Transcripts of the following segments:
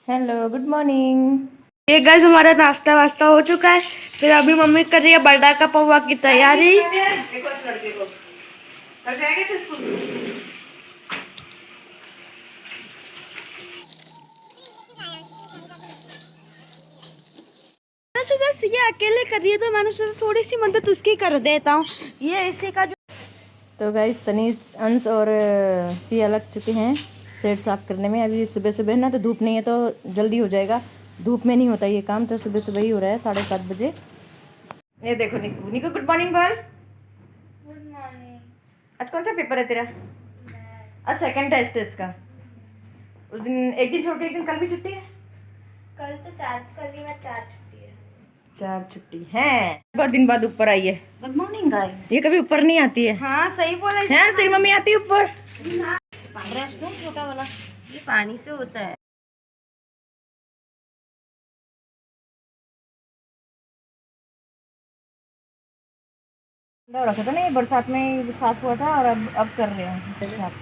Hello, good morning. ये guys हमारा नाश्ता वास्ता हो चुका है। फिर अभी मम्मी कर रही है बर्डा का पौवा की तैयारी। सोचा ये अकेले कर रही है तो मैंने सोचा थोड़ी सी मदद उसकी कर देता हूँ। ये इसी का जो तो गाइस तनीष, अंश और सिया लग चुके हैं शेड साफ करने में। अभी सुबह सुबह ना तो धूप नहीं है तो जल्दी हो जाएगा। धूप में नहीं होता ये काम, तो सुबह सुबह ही हो रहा है 7:30 बजे। ये देखो निकू, निकू गुड मॉर्निंग बोल। Good morning. आज कौन सा पेपर है तेरा? आज सेकंड टेस्ट है इसका। उस दिन एक दिन छोड़ के एक दिन कल भी छुट्टी है। कल तो कल ही मैं 4 छुट्टी है। 4 छुट्टी है। बहुत दिन बाद ऊपर आई है। Good morning guys. ये कभी ऊपर नहीं आती है। हाँ सही बोला। है तेरी मम्मी आती है ऊपर। छोटा वाला ये पानी से होता है। रखा था ना, ये बरसात में साफ हुआ था और अब कर रहे हैं इसे साफ।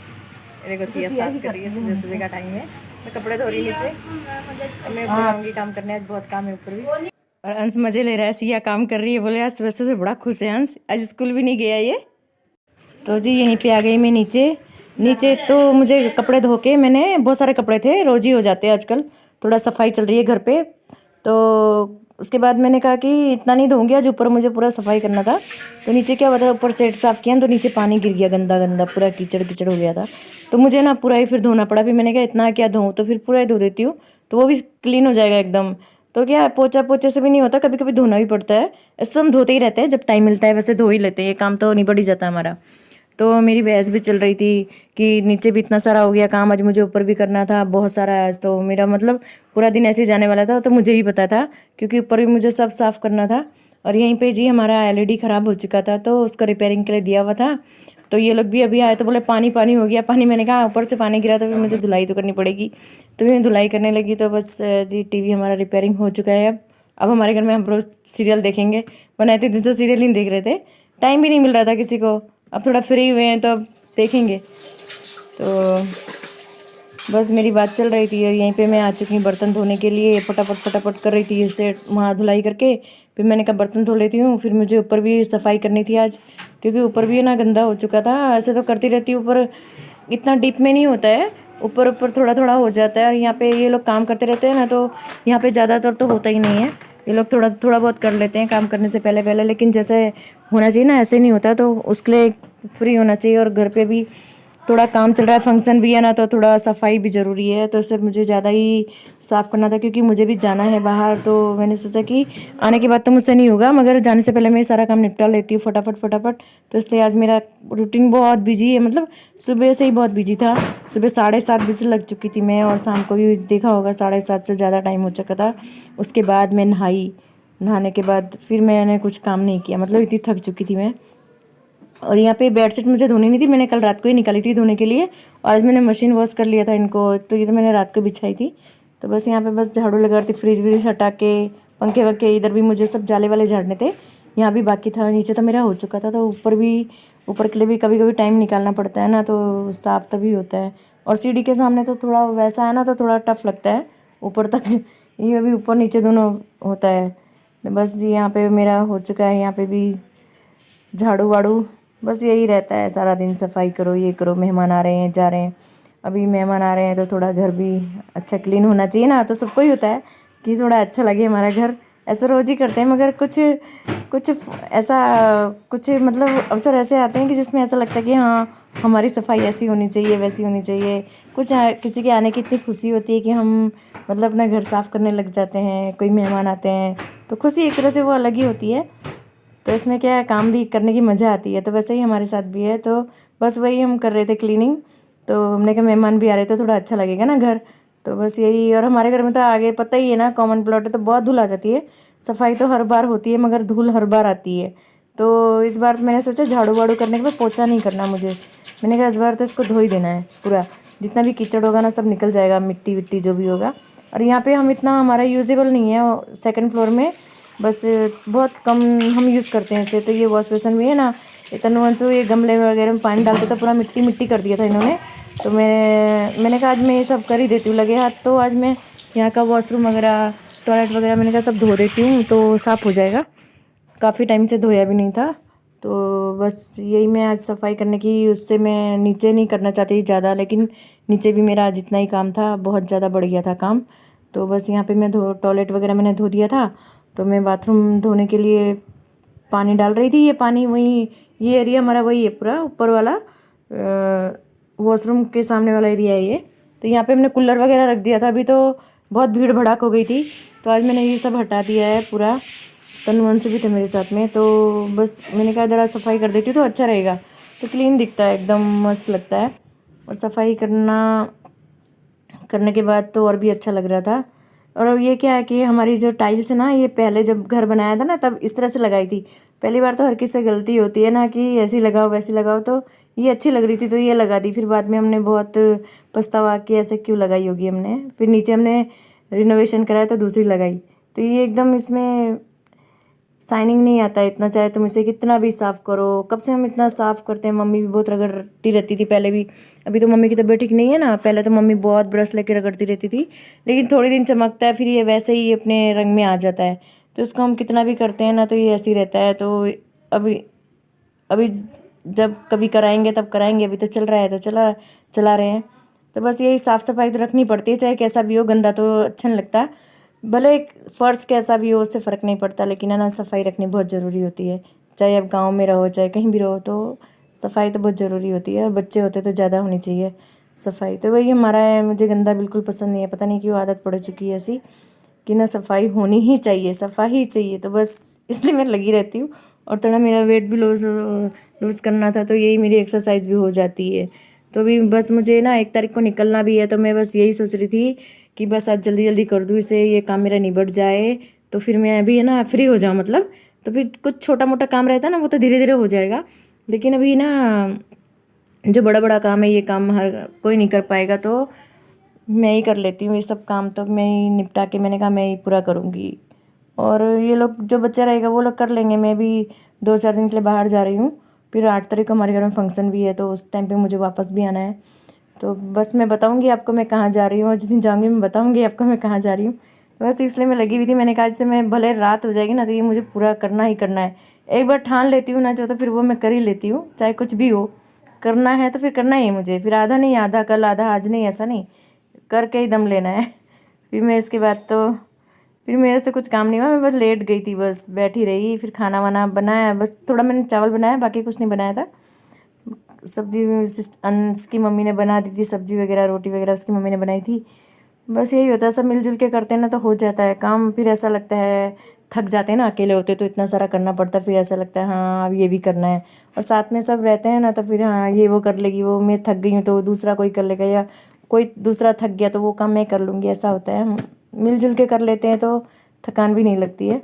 देखो सिया साफ कर रही है, सुबह सुबह का टाइम है तो कपड़े धो रही नीचे। मैं जाऊंगी काम करने, आज बहुत काम है ऊपर भी। और अंश मजे ले रहा है, सिया काम कर रही है। बोले आज सुबह से बड़ा खुश है अंश, आज स्कूल भी नहीं गया ये। तो जी यहीं पे आ गई मैं नीचे। नीचे तो मुझे कपड़े धो के, मैंने बहुत सारे कपड़े थे, रोज ही हो जाते हैं आजकल। थोड़ा सफाई चल रही है घर पे, तो उसके बाद मैंने कहा कि इतना नहीं धोऊंगी आज, ऊपर मुझे पूरा सफाई करना था। तो नीचे क्या हुआ था, ऊपर सेट साफ किया तो नीचे पानी गिर गया, गंदा गंदा पूरा कीचड़ कीचड़ हो गया था। तो मुझे ना पूरा ही फिर धोना पड़ा। फिर मैंने कहा इतना क्या धोऊं, तो फिर पूरा ही धो देती हूँ तो वो भी क्लीन हो जाएगा एकदम। तो क्या पोछा पोछे से भी नहीं होता, कभी कभी धोना भी पड़ता है। ऐसे तो हम धोते ही रहते हैं, जब टाइम मिलता है वैसे धो ही लेते हैं, ये काम तो निपट ही जाता है हमारा। तो मेरी बहस भी चल रही थी कि नीचे भी इतना सारा हो गया काम, आज मुझे ऊपर भी करना था बहुत सारा है आज। तो मेरा मतलब पूरा दिन ऐसे ही जाने वाला था, तो मुझे भी पता था क्योंकि ऊपर भी मुझे सब साफ़ करना था। और यहीं पे जी हमारा एलईडी ख़राब हो चुका था तो उसका रिपेयरिंग के लिए दिया हुआ था। तो ये लोग भी अभी आए तो बोले पानी पानी हो गया पानी। मैंने कहा ऊपर से पानी गिरा तो फिर मुझे धुलाई तो करनी पड़ेगी। तो मैं धुलाई करने लगी तो बस जी टीवी हमारा रिपेयरिंग हो चुका है। अब हमारे घर में हम रोज़ सीरियल देखेंगे, वरना इतने दिन से सीरियल नहीं देख रहे थे, टाइम भी नहीं मिल रहा था किसी को। अब थोड़ा फ्री हुए हैं तो अब देखेंगे। तो बस मेरी बात चल रही थी और यहीं पे मैं आ चुकी हूँ बर्तन धोने के लिए। फटाफट फटाफट कर रही थी इसे वहाँ धुलाई करके, फिर मैंने कहा बर्तन धो लेती हूँ। फिर मुझे ऊपर भी सफाई करनी थी आज, क्योंकि ऊपर भी ना गंदा हो चुका था। ऐसे तो करती रहती हूँ, ऊपर इतना डीप में नहीं होता है, ऊपर ऊपर थोड़ा थोड़ा हो जाता है। और यहाँ पे ये लोग काम करते रहते हैं ना, तो यहाँ पे ज़्यादातर तो होता ही नहीं है। ये लोग थोड़ा थोड़ा बहुत कर लेते हैं काम करने से पहले पहले, लेकिन जैसे होना चाहिए ना ऐसे नहीं होता। तो उसके लिए फ्री होना चाहिए। और घर पे भी थोड़ा काम चल रहा है, फंक्शन भी है ना, तो थोड़ा सफाई भी ज़रूरी है। तो सिर्फ मुझे ज़्यादा ही साफ़ करना था क्योंकि मुझे भी जाना है बाहर। तो मैंने सोचा कि आने के बाद तो मुझसे नहीं होगा, मगर जाने से पहले मैं सारा काम निपटा लेती हूँ फटाफट फटाफट। तो इसलिए आज मेरा रूटीन बहुत बिजी है, मतलब सुबह से ही बहुत बिजी था। सुबह 7:30 बजे लग चुकी थी मैं, और शाम को भी देखा होगा 7:30 से ज़्यादा टाइम हो चुका था। उसके बाद मैं नहाई, नहाने के बाद फिर मैंने कुछ काम नहीं किया, मतलब इतनी थक चुकी थी मैं। और यहाँ पे बेडशीट मुझे धोनी नहीं थी, मैंने कल रात को ही निकाली थी धोने के लिए। और आज मैंने मशीन वॉश कर लिया था इनको, तो ये तो मैंने रात को बिछाई थी। तो बस यहाँ पे बस झाड़ू लगा रही थी, फ्रिज व्रिज हटा के, पंखे वंखे इधर भी मुझे सब जाले वाले झाड़ने थे। यहाँ भी बाकी था, नीचे तो मेरा हो चुका था। तो ऊपर भी, ऊपर के लिए भी कभी कभी टाइम निकालना पड़ता है ना, तो साफ तभी होता है। और सीढ़ी के सामने तो थोड़ा वैसा है ना, तो थोड़ा टफ लगता है ऊपर तक ये भी ऊपर नीचे दोनों होता है। तो बस जी यहाँ पे मेरा हो चुका है, यहाँ पे भी झाड़ू वाड़ू, बस यही रहता है सारा दिन, सफाई करो ये करो। मेहमान आ रहे हैं जा रहे हैं, अभी मेहमान आ रहे हैं तो थोड़ा घर भी अच्छा क्लीन होना चाहिए ना। तो सबको ही होता है कि थोड़ा अच्छा लगे हमारा घर, ऐसा रोज़ ही करते हैं। मगर कुछ कुछ ऐसा कुछ मतलब अवसर ऐसे आते हैं कि जिसमें ऐसा लगता है कि हाँ हमारी सफाई ऐसी होनी चाहिए वैसी होनी चाहिए। कुछ किसी के आने की इतनी खुशी होती है कि हम मतलब अपना घर साफ़ करने लग जाते हैं। कोई मेहमान आते हैं तो खुशी एक तरह से वो अलग ही होती है। तो इसमें क्या है, काम भी करने की मज़ा आती है। तो वैसे ही हमारे साथ भी है। तो बस वही हम कर रहे थे क्लीनिंग। तो हमने कहा मेहमान भी आ रहे थे, थोड़ा अच्छा लगेगा ना घर। तो बस यही। और हमारे घर में तो आगे पता ही है ना, कॉमन प्लॉट है तो बहुत धूल आ जाती है। सफाई तो हर बार होती है मगर धूल हर बार आती है। तो इस बार मैंने सोचा झाड़ू वाड़ू करने के बाद पोछा नहीं करना मुझे। मैंने कहा इस बार तो इसको धो ही देना है पूरा, जितना भी कीचड़ होगा ना सब निकल जाएगा, मिट्टी विट्टी जो भी होगा। और यहाँ पे हम इतना हमारा यूजेबल नहीं है सेकंड फ्लोर में, बस बहुत कम हम यूज़ करते हैं इसे। तो ये वॉश बेसन भी है ना, ये तनुवंशु ये गमले वगैरह में पानी डालते तो पूरा मिट्टी मिट्टी कर दिया था इन्होंने। तो मैंने कहा आज मैं ये सब कर ही देती हूँ लगे हाथ। तो आज मैं यहाँ का वॉशरूम वगैरह, टॉयलेट वगैरह मैंने कहा सब धो देती हूँ तो साफ़ हो जाएगा। काफ़ी टाइम से धोया भी नहीं था, तो बस यही मैं आज सफाई करने की, उससे मैं नीचे नहीं करना चाहती ज़्यादा, लेकिन नीचे भी मेरा आज जितना ही काम था बहुत ज़्यादा बढ़ गया था काम। तो बस यहाँ पे मैं टॉयलेट वगैरह मैंने धो दिया था, तो मैं बाथरूम धोने के लिए पानी डाल रही थी। ये पानी वही, ये एरिया हमारा वही है पूरा ऊपर वाला, वॉशरूम के सामने वाला एरिया है ये। तो यहाँ पे हमने कूलर वगैरह रख दिया था, अभी तो बहुत भीड़ भड़ाक हो गई थी, तो आज मैंने ये सब हटा दिया है पूरा। तनुवंश भी थे मेरे साथ में, तो बस मैंने कहा ज़रा सफाई कर देती तो अच्छा रहेगा, तो क्लीन दिखता है, एकदम मस्त लगता है। और सफाई करने के बाद तो और भी अच्छा लग रहा था। और ये क्या है कि हमारी जो टाइल्स है ना, ये पहले जब घर बनाया था ना तब इस तरह से लगाई थी। पहली बार तो हर किसी से गलती होती है ना कि ऐसी लगाओ वैसी लगाओ, तो ये अच्छी लग रही थी तो ये लगा दी। फिर बाद में हमने बहुत पछतावा कि ऐसे क्यों लगाई होगी हमने। फिर नीचे हमने रिनोवेशन कराया तो दूसरी लगाई, तो ये एकदम इसमें शाइनिंग नहीं आता है इतना, चाहे तुम इसे कितना भी साफ़ करो। कब से हम इतना साफ़ करते हैं, मम्मी भी बहुत रगड़ती रहती थी पहले भी। अभी तो मम्मी की तबीयत ठीक नहीं है ना, पहले तो मम्मी बहुत ब्रश लेके रगड़ती रहती थी, लेकिन थोड़े दिन चमकता है फिर ये वैसे ही अपने रंग में आ जाता है। तो इसको हम कितना भी करते हैं ना तो ये ऐसे ही रहता है। तो अभी अभी जब कभी कराएंगे तब कराएंगे, अभी तो चल रहा है तो चला रहे हैं। तो बस यही साफ़ सफाई तो रखनी पड़ती है, चाहे कैसा भी हो, गंदा तो अच्छा नहीं लगता। भले एक फर्श कैसा भी हो उससे फ़र्क नहीं पड़ता, लेकिन है ना सफाई रखनी बहुत ज़रूरी होती है। चाहे आप गांव में रहो चाहे कहीं भी रहो, तो सफाई तो बहुत ज़रूरी होती है। और बच्चे होते तो ज़्यादा होनी चाहिए सफाई। तो वही हमारा है, मुझे गंदा बिल्कुल पसंद नहीं है, पता नहीं क्यों आदत पड़ चुकी है ऐसी कि ना सफाई होनी ही चाहिए, सफाई ही चाहिए। तो बस इसलिए मैं लगी रहती हूँ। और थोड़ा मेरा वेट भी लूज़ करना था, तो यही मेरी एक्सरसाइज भी हो जाती है। तो अभी बस मुझे ना 1 तारीख को निकलना भी है, तो मैं बस यही सोच रही थी कि बस आज जल्दी जल्दी कर दूँ इसे, ये काम मेरा निबट जाए तो फिर मैं अभी है ना फ्री हो जाऊँ मतलब। तो फिर कुछ छोटा मोटा काम रहता है ना वो तो धीरे धीरे हो जाएगा, लेकिन अभी ना जो बड़ा बड़ा काम है ये काम हर कोई नहीं कर पाएगा, तो मैं ही कर लेती हूँ ये सब काम। तो मैं ही निपटा के, मैंने कहा मैं ही पूरा करूँगी। और ये लोग जो बच्चा रहेगा वो लोग कर लेंगे। मैं भी 2-4 दिन के लिए बाहर जा रही हूँ, फिर 8 तारीख को हमारे घर में फंक्शन भी है, तो उस टाइम पे मुझे वापस भी आना है। तो बस मैं बताऊँगी आपको मैं कहाँ जा रही हूँ, और जिस दिन जाऊँगी मैं बताऊँगी आपको मैं कहाँ जा रही हूँ। तो बस इसलिए मैं लगी हुई थी। मैंने कहा जैसे मैं भले रात हो जाएगी ना तो ये मुझे पूरा करना ही करना है। एक बार ठान लेती हूँ ना जो, तो फिर वो मैं कर ही लेती हूँ, चाहे कुछ भी हो। करना है तो फिर करना ही है मुझे, फिर आधा नहीं, आधा कल आधा आज नहीं, ऐसा नहीं, करके ही दम लेना है। फिर मैं इसके बाद तो फिर मेरे से कुछ काम नहीं हुआ, मैं बस लेट गई थी, बस बैठी रही। फिर खाना वाना बनाया, बस थोड़ा मैंने चावल बनाया, बाकी कुछ नहीं बनाया था। सब्जी अंश की मम्मी ने बना दी थी, सब्जी वगैरह रोटी वगैरह उसकी मम्मी ने बनाई थी। बस यही होता है, सब मिलजुल के करते हैं ना तो हो जाता है काम। फिर ऐसा लगता है थक जाते हैं ना, अकेले होते तो इतना सारा करना पड़ता है, फिर ऐसा लगता है हाँ अब ये भी करना है। और साथ में सब रहते हैं ना तो फिर हाँ ये वो कर लेगी, वो मैं थक गई हूँ तो दूसरा कोई कर लेगा, या कोई दूसरा थक गया तो वो काम मैं कर लूँगी, ऐसा होता है। हम मिलजुल के कर लेते हैं तो थकान भी नहीं लगती है,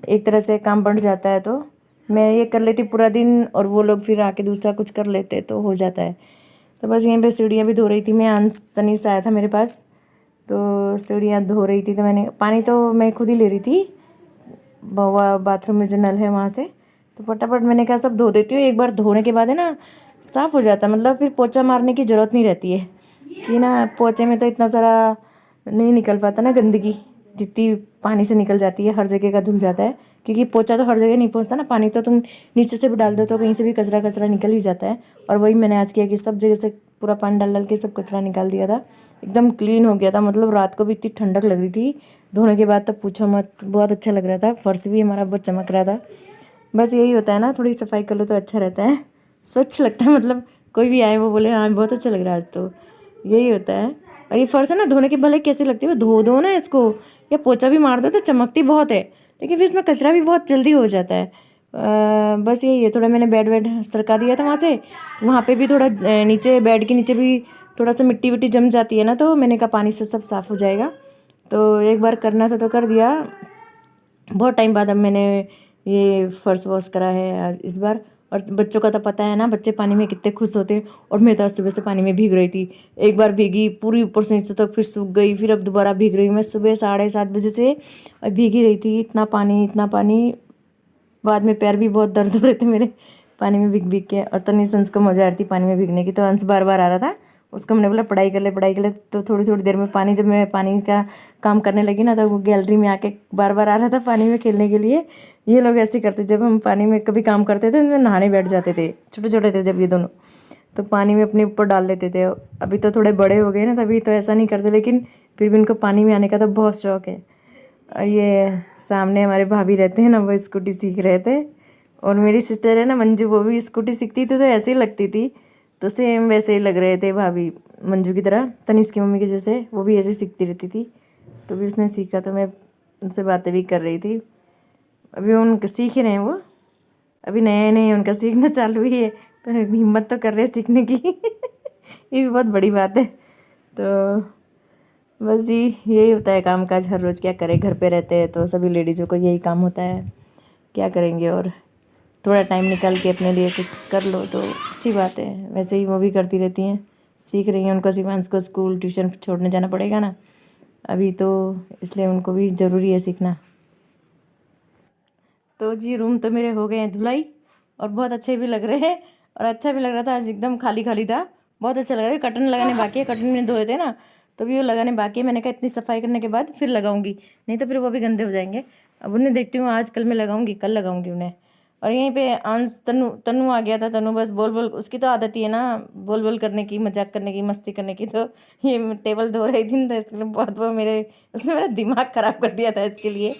एक तरह से काम बढ़ जाता है। तो मैं ये कर लेती पूरा दिन और वो लोग फिर आके दूसरा कुछ कर लेते तो हो जाता है। तो बस यहीं पे सीढ़ियाँ भी धो रही थी मैं, अंश तनीस आया था मेरे पास, तो सीढ़ियाँ धो रही थी। तो मैंने पानी तो मैं खुद ही ले रही थी, बाथरूम में जो नल है वहाँ से, तो फटाफट मैंने कहा सब धो देती हूँ। एक बार धोने के बाद है ना साफ़ हो जाता है, मतलब फिर पोछा मारने की ज़रूरत नहीं रहती है कि ना पोछे में तो इतना सारा नहीं निकल पाता ना, गंदगी जितनी पानी से निकल जाती है हर जगह का धुल जाता है, क्योंकि पोछा तो हर जगह नहीं पहुँचता ना, पानी तो तुम नीचे से भी डाल दो तो कहीं से भी कचरा कचरा निकल ही जाता है। और वही मैंने आज किया कि सब जगह से पूरा पानी डाल डाल के सब कचरा निकाल दिया था, एकदम क्लीन हो गया था। मतलब रात को भी इतनी ठंडक लग रही थी धोने के बाद, तो पूछो मत, बहुत अच्छा लग रहा था। फर्श भी हमारा बहुत चमक रहा था। बस यही होता है ना, थोड़ी सफाई कर लो तो अच्छा रहता है, स्वच्छ लगता है, मतलब कोई भी आए वो बोले हाँ बहुत अच्छा लग रहा है आज, तो यही होता है। और ये फर्श है ना धोने के भले कैसी लगती है, धो दो ना इसको या पोछा भी मार दो तो चमकती बहुत है, लेकिन फिर इसमें कचरा भी बहुत जल्दी हो जाता है। बस यही है, थोड़ा मैंने बेड सरका दिया था वहाँ से, वहाँ पे भी थोड़ा नीचे बेड के नीचे भी थोड़ा सा मिट्टी विट्टी जम जाती है ना, तो मैंने कहा पानी से सब साफ़ हो जाएगा। तो एक बार करना था तो कर दिया, बहुत टाइम बाद अब मैंने ये फर्श वॉश करा है आज इस बार। और बच्चों का तो पता है ना, बच्चे पानी में कितने खुश होते हैं। और मैं तो सुबह से पानी में भीग रही थी, एक बार भीगी पूरी ऊपर से नीचे तक, फिर सूख गई, फिर अब दोबारा भीग रही हूँ। मैं सुबह 7:30 बजे से भीगी रही थी, इतना पानी। बाद में पैर भी बहुत दर्द हो रहे थे मेरे पानी में भीग भीग के। और तनी से अंश को मजा आ रही थी पानी में भीगने की, तो अंश बार बार आ रहा था, उसको हमने बोला पढ़ाई कर ले पढ़ाई कर ले। तो थोड़ी थोड़ी देर में पानी, जब मैं पानी का काम करने लगी ना, तो वो गैलरी में आके बार बार आ रहा था पानी में खेलने के लिए। ये लोग ऐसे करते, जब हम पानी में कभी काम करते थे तो नहाने बैठ जाते थे, छोटे छोटे थे जब ये दोनों, तो पानी में अपने ऊपर डाल लेते थे। अभी तो थोड़े बड़े हो गए ना, तभी तो ऐसा नहीं करते, लेकिन फिर भी उनको पानी में आने का तो बहुत शौक है। और ये सामने हमारे भाभी रहते हैं ना, वो स्कूटी सीख रहे थे। और मेरी सिस्टर है ना मंजू, वो भी स्कूटी सीखती थी तो ऐसे ही लगती थी, तो सेम वैसे ही लग रहे थे भाभी मंजू की तरह, तनिष की मम्मी के जैसे। वो भी ऐसे सीखती रहती थी, तो भी उसने सीखा, तो मैं उनसे बातें भी कर रही थी। अभी उनके सीख ही रहे हैं वो, अभी नया नया उनका सीखना चालू ही है, पर हिम्मत तो कर रहे हैं सीखने की ये भी बहुत बड़ी बात है। तो बस जी यही होता है काम काज हर रोज़, क्या करें, घर पे रहते हैं तो सभी लेडीज़ों को यही काम होता है, क्या करेंगे। और थोड़ा टाइम निकाल के अपने लिए कुछ कर लो तो अच्छी बात है। वैसे ही वो भी करती रहती हैं, सीख रही हैं। उनको शिवांश को स्कूल ट्यूशन छोड़ने जाना पड़ेगा ना अभी, तो इसलिए उनको भी ज़रूरी है सीखना। तो जी रूम तो मेरे हो गए हैं धुलाई, और बहुत अच्छे भी लग रहे हैं, और अच्छा भी लग रहा था। आज एकदम खाली खाली था, बहुत अच्छा लग रहा है। कर्टन लगाने बाकी है, कर्टन मैंने धोए थे ना, तो भी वो लगाने बाकी है। मैंने कहा इतनी सफाई करने के बाद फिर लगाऊंगी, नहीं तो फिर वो भी गंदे हो जाएंगे। अब उन्हें देखती हूँ, आज कल मैं लगाऊंगी, कल लगाऊंगी उन्हें। और यहीं पे अंश तनु तनु आ गया था। तनु बस बोल बोल, उसकी तो आदत ही है ना बोल बोल करने की, मजाक करने की, मस्ती करने की। तो ये टेबल धो रही थी तो इसके लिए बहुत वो मेरे, उसने मेरा दिमाग ख़राब कर दिया था इसके लिए।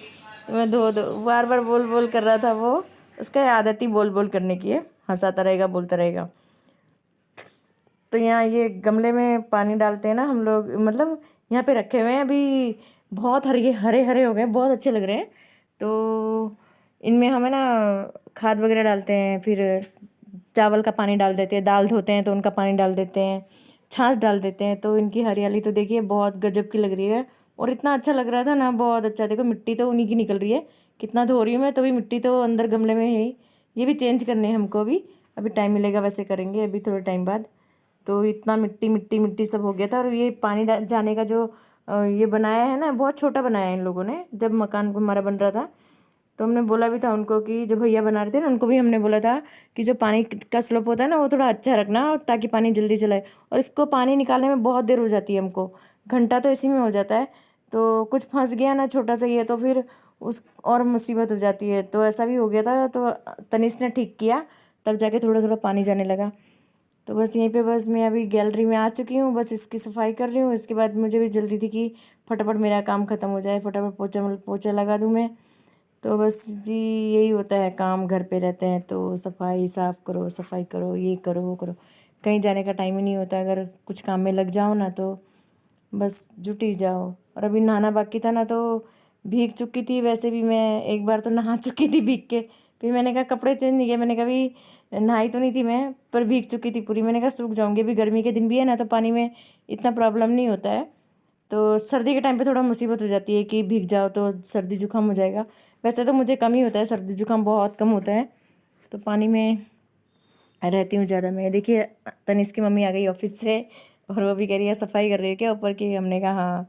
तो मैं धो धो बार बार बोल बोल कर रहा था वो, उसका आदत ही बोल बोल करने की है, हंसाता रहेगा बोलता रहेगा। तो यहाँ ये गमले में पानी डालते हैं ना हम लोग, मतलब यहाँ पे रखे हुए हैं अभी, बहुत हरे हरे हरे हो गए, बहुत अच्छे लग रहे हैं। तो इनमें हमें ना खाद वगैरह डालते हैं, फिर चावल का पानी डाल देते हैं, दाल धोते हैं तो उनका पानी डाल देते हैं, छाछ डाल देते हैं। तो इनकी हरियाली तो देखिए बहुत गजब की लग रही है, और इतना अच्छा लग रहा था ना, बहुत अच्छा। देखो मिट्टी तो उन्हीं की निकल रही है, कितना धो रही हूँ मैं तो भी मिट्टी तो अंदर गमले में है ही। ये भी चेंज करने हैं हमको, अभी टाइम मिलेगा वैसे करेंगे, अभी थोड़े टाइम बाद। तो इतना मिट्टी मिट्टी मिट्टी सब हो गया था। और ये पानी जाने का जो ये बनाया है ना, बहुत छोटा बनाया है इन लोगों ने। जब मकान हमारा बन रहा था तो हमने बोला भी था उनको, कि जो भैया बना रहे थे ना उनको भी हमने बोला था कि जो पानी का स्लोप होता है ना वो थोड़ा अच्छा रखना, ताकि पानी जल्दी चलाए। और इसको पानी निकालने में बहुत देर हो जाती है हमको, घंटा तो इसी में हो जाता है। तो कुछ फंस गया ना छोटा सा ये, तो फिर उस और मुसीबत हो जाती है। तो ऐसा भी हो गया था, तो तनिष ने ठीक किया, तब जाके थोड़ा थोड़ा पानी जाने लगा। तो बस यहीं पे, बस मैं अभी गैलरी में आ चुकी हूँ, बस इसकी सफाई कर रही हूँ। इसके बाद मुझे भी जल्दी थी कि फटाफट मेरा काम ख़त्म हो जाए, फटाफट पोछा पोछा लगा दूँ मैं। तो बस जी यही होता है काम, घर पे रहते हैं तो सफाई, साफ़ करो, सफाई करो, ये करो वो करो, कहीं जाने का टाइम ही नहीं होता। अगर कुछ काम में लग जाओ ना तो बस जुट ही जाओ। और अभी नहाना बाकी था ना, तो भीग चुकी थी वैसे भी, मैं एक बार तो नहा चुकी थी भीग के। फिर मैंने कहा कपड़े चेंज नहीं किए, मैंने कहा भी नहाई तो नहीं थी मैं, पर भीग चुकी थी पूरी। मैंने कहा सूख जाऊंगी, अभी गर्मी के दिन भी है ना, तो पानी में इतना प्रॉब्लम नहीं होता है। तो सर्दी के टाइम पे थोड़ा मुसीबत हो जाती है कि भीग जाओ तो सर्दी जुकाम हो जाएगा। वैसे तो मुझे कम ही होता है, सर्दी जुकाम बहुत कम होता है, तो पानी में रहती हूँ ज़्यादा मैं। देखिए तनिष की मम्मी आ गई ऑफिस से, और वो भी कह रही है सफाई कर रही है क्या ऊपर की, हमने कहा हाँ।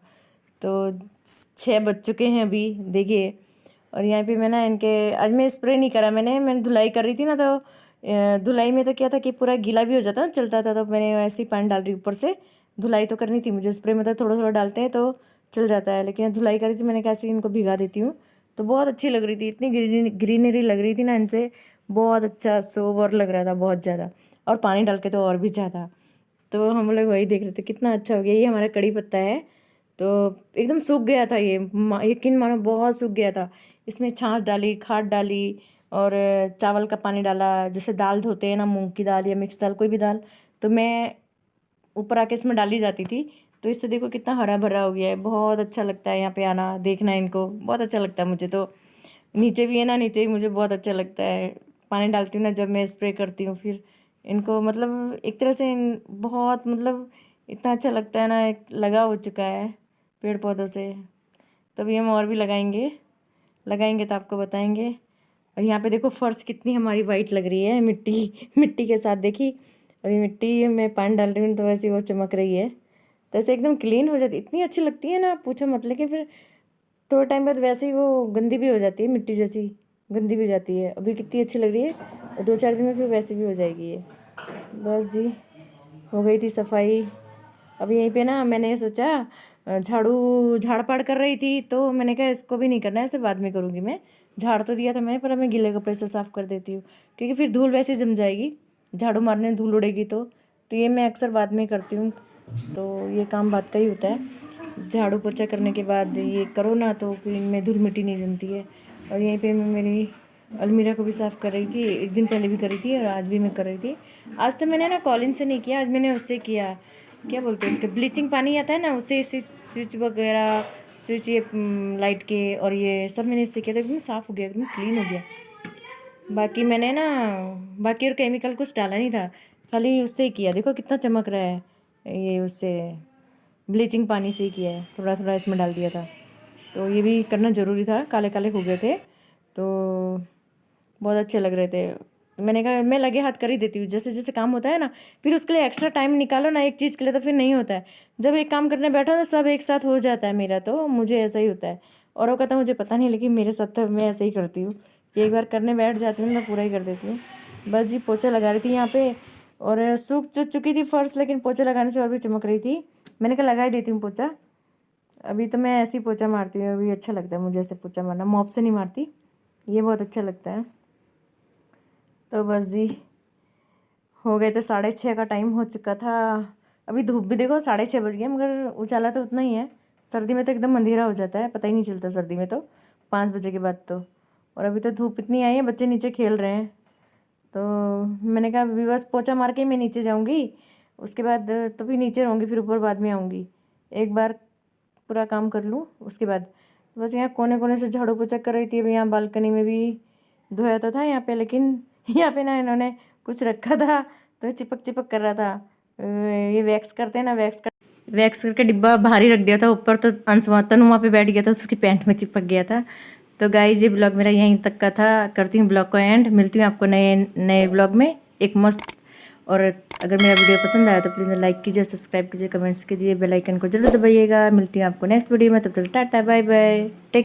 तो 6 बज चुके हैं अभी देखिए। और यहाँ पे मैं ना इनके, आज मैं स्प्रे नहीं करा, मैंने धुलाई कर रही थी ना, तो धुलाई में तो क्या था कि पूरा गीला भी हो जाता ना, चलता था, तो मैंने ऐसे ही पानी डाल रही ऊपर से। धुलाई तो करनी थी मुझे, स्प्रे में तो थोड़ा थोड़ा डालते हैं तो चल जाता है, लेकिन धुलाई करी थी मैंने, कैसे इनको भिगा देती हूँ। तो बहुत अच्छी लग रही थी, इतनी ग्रीनरी लग रही थी ना इनसे, बहुत अच्छा सोबर लग रहा था बहुत ज़्यादा। और पानी डाल के तो और भी ज़्यादा। तो हम लोग वही देख रहे थे कितना अच्छा हो गया। ये हमारा कड़ी पत्ता है, तो एकदम सूख गया था ये, यकीन मानो बहुत सूख गया था। इसमें छाछ डाली, खाद डाली, और चावल का पानी डाला, जैसे दाल धोते हैं ना, मूंग की दाल या मिक्स दाल, कोई भी दाल, तो मैं ऊपर आके इसमें डाली जाती थी। तो इससे देखो कितना हरा भरा हो गया है, बहुत अच्छा लगता है यहाँ पे आना, देखना इनको बहुत अच्छा लगता है मुझे। तो नीचे भी है ना, नीचे भी मुझे बहुत अच्छा लगता है, पानी डालती हूँ ना जब मैं स्प्रे करती हूँ, फिर इनको मतलब एक तरह से बहुत मतलब इतना अच्छा लगता है ना, एक लगाव हो चुका है पेड़ पौधों से। तभी हम और भी लगाएंगे, लगाएंगे तो आपको बताएंगे। और यहाँ पे देखो फर्श कितनी हमारी वाइट लग रही है, मिट्टी मिट्टी के साथ देखी। अभी मिट्टी में पानी डाल रही हूँ तो वैसे वो चमक रही है, तो ऐसे एकदम क्लीन हो जाती, इतनी अच्छी लगती है ना पूछो मत। लेकिन फिर थोड़ा टाइम बाद वैसे ही वो गंदी भी हो जाती है, मिट्टी जैसी गंदी भी हो जाती है। अभी कितनी अच्छी लग रही है, और 2-4 दिन में फिर वैसे भी हो जाएगी ये। बस जी हो गई थी सफाई, अब यहीं पे ना मैंने सोचा झाड़ू झाड़ पाड़ कर रही थी, तो मैंने कहा इसको भी नहीं करना है, इसे बाद में करूँगी मैं। झाड़ तो दिया था मैंने, पर अब मैं गीले कपड़े से साफ़ कर देती हूँ, क्योंकि फिर धूल वैसे ही जम जाएगी, झाड़ू मारने में धूल उड़ेगी तो ये मैं अक्सर बाद में करती हूँ। तो ये काम बाद का ही होता है, झाड़ू पोछा करने के बाद ये करो ना, तो फिर इनमें धूल मिट्टी नहीं जमती है। और यहीं पे मैं मेरी अलमीरा को भी साफ़ कर रही थी, एक दिन पहले भी करी थी और आज भी मैं कर रही थी। आज तो मैंने ना कॉलिन से नहीं किया, आज मैंने उससे किया, क्या बोलते हैं उसके, ब्लीचिंग पानी आता है ना, उससे स्विच वगैरह, स्विच ये लाइट के और ये सब मैंने इससे किया था, एकदम साफ़ हो गया, एकदम क्लीन हो गया। बाकी मैंने ना बाकी और केमिकल कुछ डाला नहीं था, खाली उससे ही किया। देखो कितना चमक रहा है, ये उससे ब्लीचिंग पानी से ही किया है, थोड़ा थोड़ा इसमें डाल दिया था। तो ये भी करना ज़रूरी था, काले काले हो गए थे तो बहुत अच्छे लग रहे थे। मैंने कहा मैं लगे हाथ कर ही देती हूँ, जैसे जैसे काम होता है ना, फिर उसके लिए एक्स्ट्रा टाइम निकालो ना एक चीज़ के लिए, तो फिर नहीं होता है। जब एक काम करने बैठो तो सब एक साथ हो जाता है, मेरा तो मुझे ऐसा ही होता है। औरों का तो मुझे पता नहीं, लेकिन मेरे साथ तो मैं ऐसे ही करती हूँ कि एक बार करने बैठ जाती हूँ तो पूरा ही कर देती हूँ। बस जी पोछा लगा रही थी यहाँ पे, और सूख चुकी थी फर्श, लेकिन पोछा लगाने से और भी चमक रही थी। मैंने कहा लगा ही देती हूँ पोछा। अभी तो मैं ऐसे ही पोछा मारती हूँ, अभी अच्छा लगता है मुझे ऐसे पोछा मारना, मॉप से नहीं मारती, ये बहुत अच्छा लगता है। तो बस जी हो गए थे 6:30 का टाइम हो चुका था। अभी धूप भी देखो 6:30 बज गए, मगर उजाला तो उतना ही है। सर्दी में तो एकदम अंधेरा हो जाता है, पता ही नहीं चलता सर्दी में तो 5 बजे के बाद तो। और अभी तो धूप इतनी आई है, बच्चे नीचे खेल रहे हैं, तो मैंने कहा अभी बस पोछा मार के मैं नीचे जाऊँगी, उसके बाद तो फिर नीचे रहूँगी, फिर ऊपर बाद में आऊँगी। एक बार पूरा काम कर लूँ उसके बाद। बस यहाँ कोने कोने से झाड़ू पोछा कर रही थी। अभी यहाँ बालकनी में भी धोया तो था यहाँ पे, लेकिन यहाँ पे ना इन्होंने कुछ रखा था तो चिपक चिपक कर रहा था। ये वैक्स करते हैं ना, वैक्स करके डिब्बा भारी रख दिया था ऊपर, तो अंशुआ तनु वहाँ पे बैठ गया था, उसकी पैंट में चिपक गया था। तो गाइस ये ब्लॉग मेरा यहीं तक का था, करती हूँ ब्लॉग को एंड, मिलती हूँ आपको नए नए ब्लॉग में एक मस्त। और अगर मेरा वीडियो पसंद आया तो प्लीज़ लाइक कीजिए, सब्सक्राइब कीजिए, कमेंट्स कीजिए, बेल आइकन को जरूर दबाइएगा। मिलती हूँ आपको नेक्स्ट वीडियो में, तब तक टाटा बाय बाय, टेक